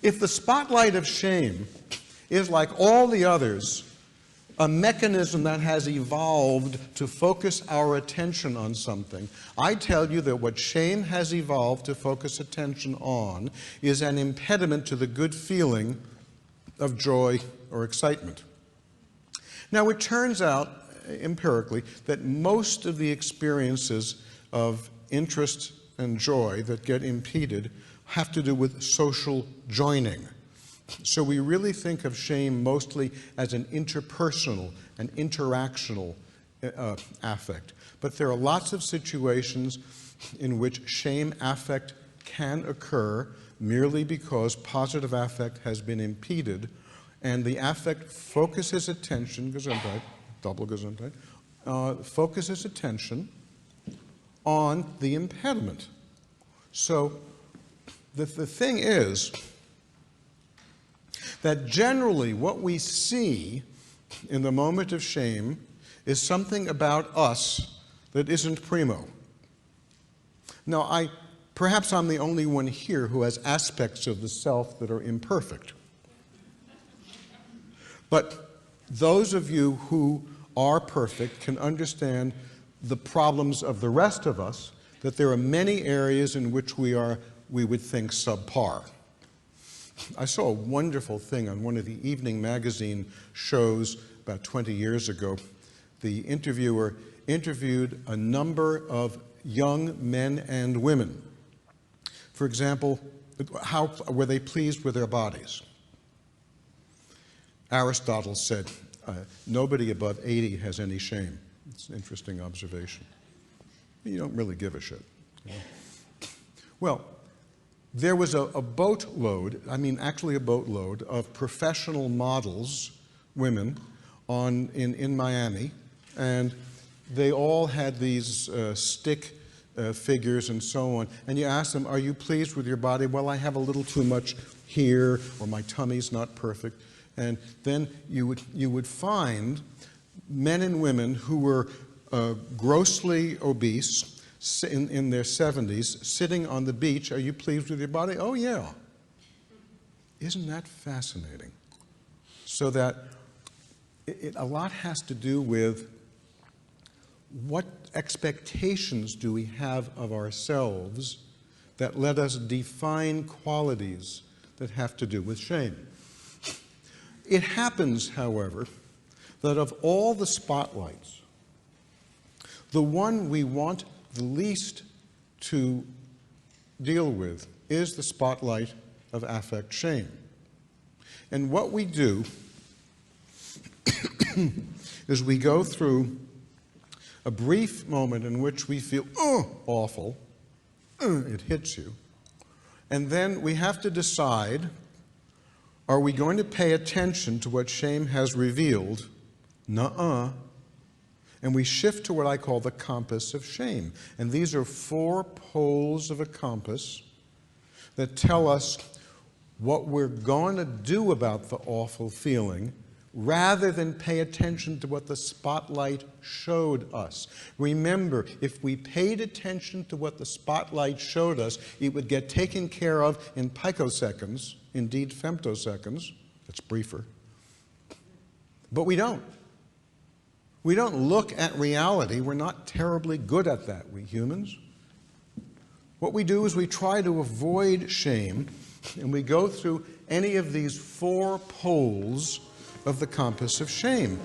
If the spotlight of shame is, like all the others, a mechanism that has evolved to focus our attention on something, I tell you that what shame has evolved to focus attention on is an impediment to the good feeling of joy or excitement. Now, it turns out, empirically, that most of the experiences of interest and joy that get impeded have to do with social joining. So we really think of shame mostly as an interpersonal, an interactional affect. But there are lots of situations in which shame affect can occur merely because positive affect has been impeded, and the affect focuses attention, Gesundheit, double Gesundheit, focuses attention on the impediment. So the thing is that generally what we see in the moment of shame is something about us that isn't primo. Now, perhaps I'm the only one here who has aspects of the self that are imperfect. But those of you who are perfect can understand the problems of the rest of us, that there are many areas in which we would think subpar. I saw a wonderful thing on one of the evening magazine shows about 20 years ago. The interviewer interviewed a number of young men and women. For example, how were they pleased with their bodies? Aristotle said, nobody above 80 has any shame. It's an interesting observation. You don't really give a shit. You know? Well, there was a boatload, actually a boatload of professional models, women, in Miami, and they all had these stick figures and so on. And you ask them, are you pleased with your body? Well, I have a little too much here, or my tummy's not perfect. And then you would find men and women who were grossly obese, in their 70s, sitting on the beach. Are you pleased with your body? Oh, yeah. Isn't that fascinating? So that a lot has to do with what expectations do we have of ourselves that let us define qualities that have to do with shame. It happens, however, that of all the spotlights, the one we want the least to deal with is the spotlight of affect shame. And what we do is we go through a brief moment in which we feel, awful, it hits you, and then we have to decide, are we going to pay attention to what shame has revealed? Nuh-uh. And we shift to what I call the compass of shame. And these are 4 poles of a compass that tell us what we're going to do about the awful feeling rather than pay attention to what the spotlight showed us. Remember, if we paid attention to what the spotlight showed us, it would get taken care of in picoseconds, indeed femtoseconds. That's briefer. But we don't. We don't look at reality. We're not terribly good at that, we humans. What we do is we try to avoid shame, and we go through any of these 4 poles of the compass of shame.